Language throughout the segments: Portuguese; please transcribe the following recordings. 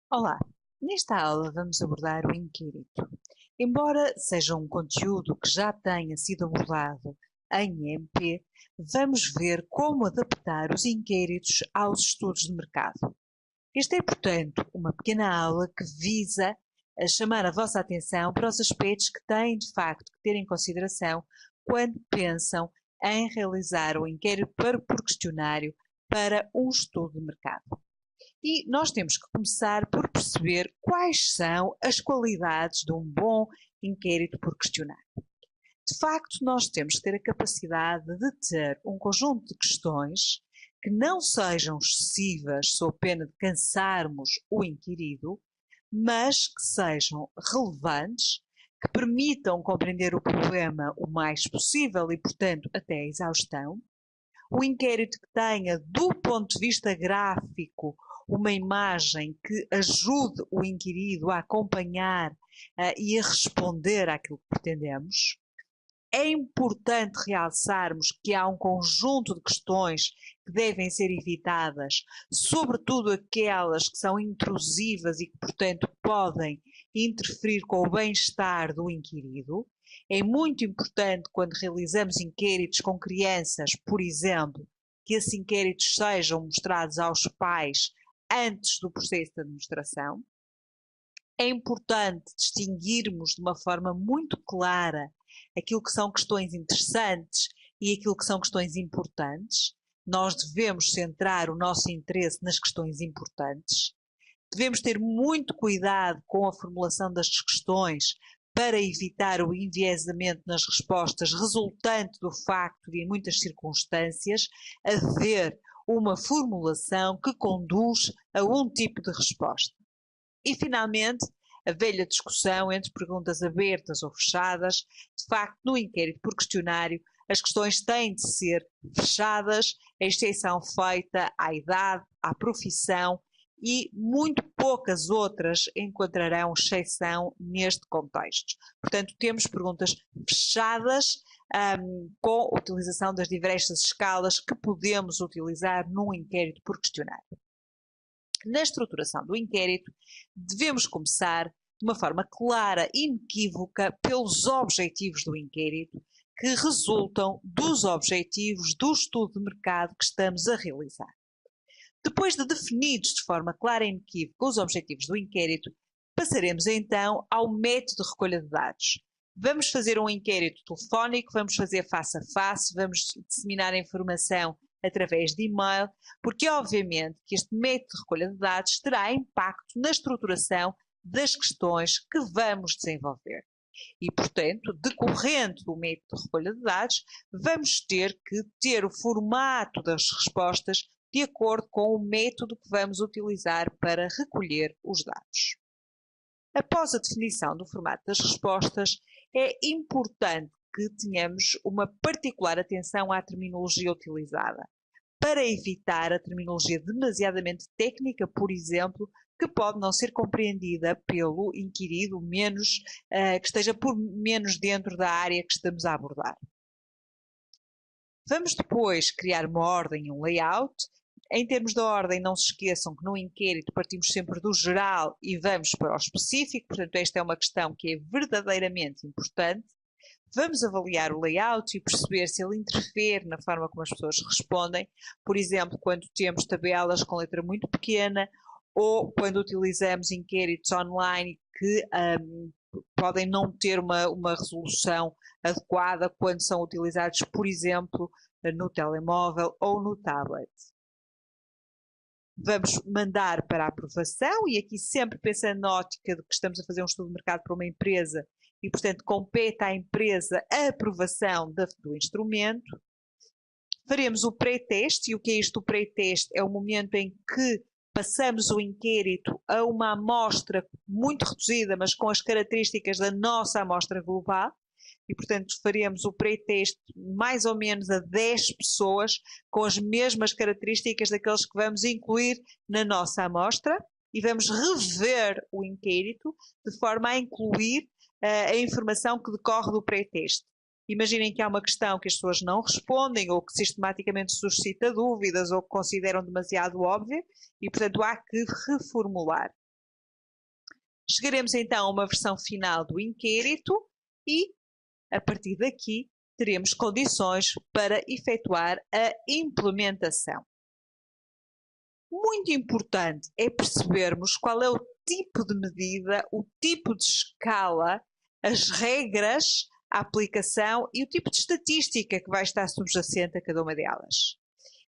Olá, nesta aula vamos abordar o inquérito. Embora seja um conteúdo que já tenha sido abordado em EMP, vamos ver como adaptar os inquéritos aos estudos de mercado. Esta é, portanto, uma pequena aula que visa chamar a vossa atenção para os aspectos que têm, de facto, que ter em consideração quando pensam em realizar o inquérito por questionário para um estudo de mercado. E nós temos que começar por perceber quais são as qualidades de um bom inquérito por questionário. De facto, nós temos que ter a capacidade de ter um conjunto de questões que não sejam excessivas sob pena de cansarmos o inquirido, mas que sejam relevantes, que permitam compreender o problema o mais possível e, portanto, até a exaustão. O inquérito que tenha, do ponto de vista gráfico, uma imagem que ajude o inquirido a acompanhar e a responder àquilo que pretendemos. É importante realçarmos que há um conjunto de questões que devem ser evitadas, sobretudo aquelas que são intrusivas e que, portanto, podem interferir com o bem-estar do inquirido. É muito importante, quando realizamos inquéritos com crianças, por exemplo, que esses inquéritos sejam mostrados aos pais antes do processo de administração. É importante distinguirmos de uma forma muito clara aquilo que são questões interessantes e aquilo que são questões importantes. Nós devemos centrar o nosso interesse nas questões importantes. Devemos ter muito cuidado com a formulação das questões para evitar o enviesamento nas respostas resultante do facto de, em muitas circunstâncias, haver uma formulação que conduz a um tipo de resposta. E, finalmente, a velha discussão entre perguntas abertas ou fechadas. De facto, no inquérito por questionário, as questões têm de ser fechadas, a exceção feita à idade, à profissão, e muito poucas outras encontrarão exceção neste contexto. Portanto, temos perguntas fechadas, com a utilização das diversas escalas que podemos utilizar num inquérito por questionário. Na estruturação do inquérito, devemos começar de uma forma clara e inequívoca pelos objetivos do inquérito, que resultam dos objetivos do estudo de mercado que estamos a realizar. Depois de definidos de forma clara e inequívoca os objetivos do inquérito, passaremos então ao método de recolha de dados. Vamos fazer um inquérito telefónico, vamos fazer face a face, vamos disseminar a informação através de e-mail, porque obviamente que este método de recolha de dados terá impacto na estruturação das questões que vamos desenvolver. E, portanto, decorrente do método de recolha de dados, vamos ter que ter o formato das respostas de acordo com o método que vamos utilizar para recolher os dados. Após a definição do formato das respostas, é importante que tenhamos uma particular atenção à terminologia utilizada, para evitar a terminologia demasiadamente técnica, por exemplo, que pode não ser compreendida pelo inquirido que esteja por menos dentro da área que estamos a abordar. Vamos depois criar uma ordem e um layout. Em termos de ordem, não se esqueçam que no inquérito partimos sempre do geral e vamos para o específico, portanto esta é uma questão que é verdadeiramente importante. Vamos avaliar o layout e perceber se ele interfere na forma como as pessoas respondem, por exemplo, quando temos tabelas com letra muito pequena ou quando utilizamos inquéritos online que podem não ter uma resolução adequada quando são utilizados, por exemplo, no telemóvel ou no tablet. Vamos mandar para a aprovação, e aqui sempre pensando na ótica de que estamos a fazer um estudo de mercado para uma empresa e, portanto, compete à empresa a aprovação do instrumento. Faremos o pré-teste, e o que é isto? O pré-teste é o momento em que passamos o inquérito a uma amostra muito reduzida, mas com as características da nossa amostra global. E, portanto, faremos o pré-teste mais ou menos a 10 pessoas com as mesmas características daqueles que vamos incluir na nossa amostra e vamos rever o inquérito de forma a incluir a informação que decorre do pré-teste. Imaginem que há uma questão que as pessoas não respondem ou que sistematicamente suscita dúvidas ou que consideram demasiado óbvia e, portanto, há que reformular. Chegaremos então a uma versão final do inquérito e, a partir daqui, teremos condições para efetuar a implementação. Muito importante é percebermos qual é o tipo de medida, o tipo de escala, as regras, a aplicação e o tipo de estatística que vai estar subjacente a cada uma delas.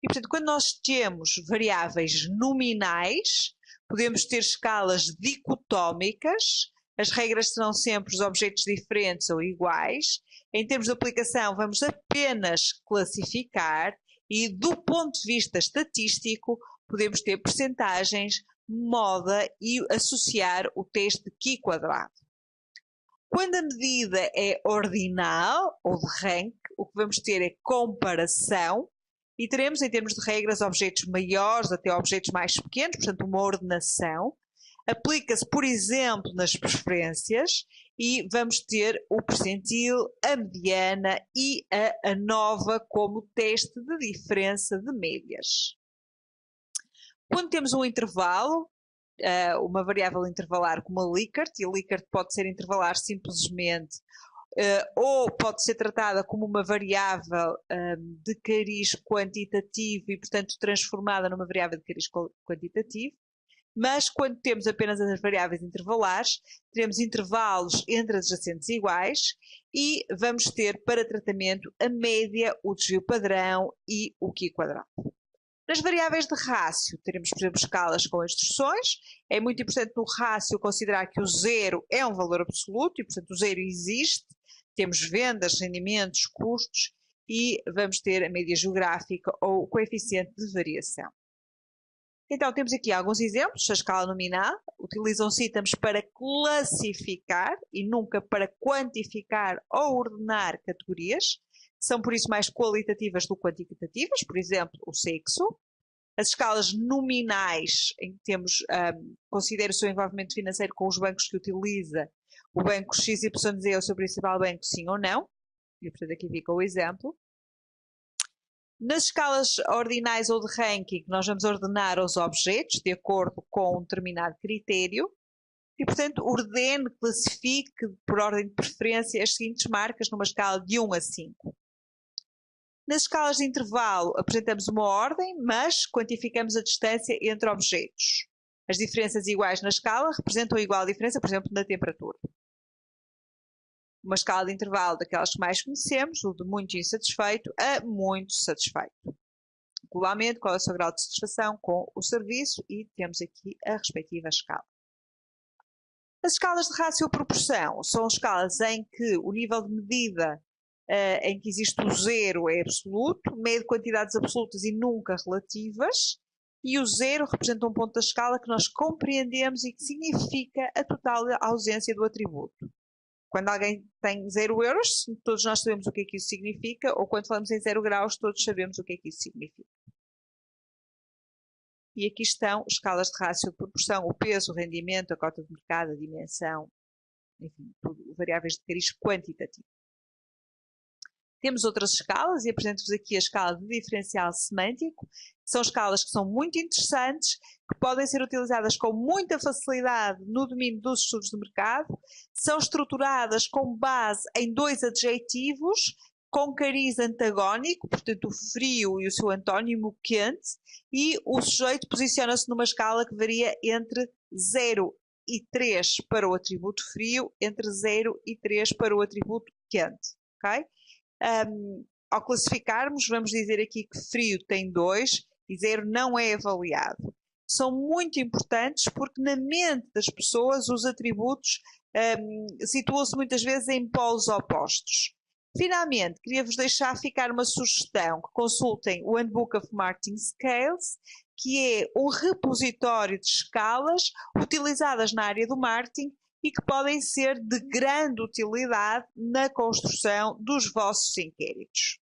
E, portanto, quando nós temos variáveis nominais, podemos ter escalas dicotómicas, as regras serão sempre os objetos diferentes ou iguais. Em termos de aplicação, vamos apenas classificar e, do ponto de vista estatístico, podemos ter percentagens, moda e associar o teste de Q quadrado. Quando a medida é ordinal ou de rank, o que vamos ter é comparação e teremos, em termos de regras, objetos maiores até objetos mais pequenos, portanto, uma ordenação. Aplica-se, por exemplo, nas preferências e vamos ter o percentil, a mediana e a ANOVA como teste de diferença de médias. Quando temos um intervalo, uma variável intervalar como a Likert, e a Likert pode ser intervalar simplesmente ou pode ser tratada como uma variável de cariz quantitativo e, portanto, transformada numa variável de cariz quantitativo. Mas quando temos apenas as variáveis intervalares, teremos intervalos entre adjacentes iguais e vamos ter para tratamento a média, o desvio padrão e o Q quadrado. Nas variáveis de rácio, teremos, por exemplo, escalas com instruções. É muito importante no rácio considerar que o zero é um valor absoluto e, portanto, o zero existe. Temos vendas, rendimentos, custos e vamos ter a média geográfica ou o coeficiente de variação. Então, temos aqui alguns exemplos. A escala nominal utilizam-se itens para classificar e nunca para quantificar ou ordenar categorias. São, por isso, mais qualitativas do que quantitativas. Por exemplo, o sexo. As escalas nominais, em que temos, considera o seu envolvimento financeiro com os bancos que utiliza. O banco XYZ é o seu principal banco, sim ou não. E, portanto, aqui fica o exemplo. Nas escalas ordinais ou de ranking, nós vamos ordenar os objetos de acordo com um determinado critério e, portanto, ordene, classifique por ordem de preferência as seguintes marcas numa escala de 1 a 5. Nas escalas de intervalo, apresentamos uma ordem, mas quantificamos a distância entre objetos. As diferenças iguais na escala representam a igual diferença, por exemplo, na temperatura. Uma escala de intervalo daquelas que mais conhecemos, o de muito insatisfeito a muito satisfeito. Globalmente, qual é o seu grau de satisfação com o serviço e temos aqui a respectiva escala. As escalas de rácio ou proporção são escalas em que o nível de medida em que existe o zero é absoluto, mede quantidades absolutas e nunca relativas, e o zero representa um ponto da escala que nós compreendemos e que significa a total ausência do atributo. Quando alguém tem 0 euros, todos nós sabemos o que é que isso significa, ou quando falamos em 0 graus, todos sabemos o que é que isso significa. E aqui estão escalas de rácio de proporção, o peso, o rendimento, a cota de mercado, a dimensão, enfim, tudo, variáveis de cariz quantitativo. Temos outras escalas e apresento-vos aqui a escala de diferencial semântico. São escalas que são muito interessantes, que podem ser utilizadas com muita facilidade no domínio dos estudos de mercado. São estruturadas com base em 2 adjetivos, com cariz antagónico, portanto o frio e o seu antónimo quente, e o sujeito posiciona-se numa escala que varia entre 0 e 3 para o atributo frio, entre 0 e 3 para o atributo quente. Okay? Ao classificarmos, vamos dizer aqui que frio tem 2 e 0 não é avaliado. São muito importantes porque na mente das pessoas os atributos situam-se muitas vezes em polos opostos. Finalmente, queria-vos deixar ficar uma sugestão, que consultem o Handbook of Marketing Scales, que é um repositório de escalas utilizadas na área do marketing e que podem ser de grande utilidade na construção dos vossos inquéritos.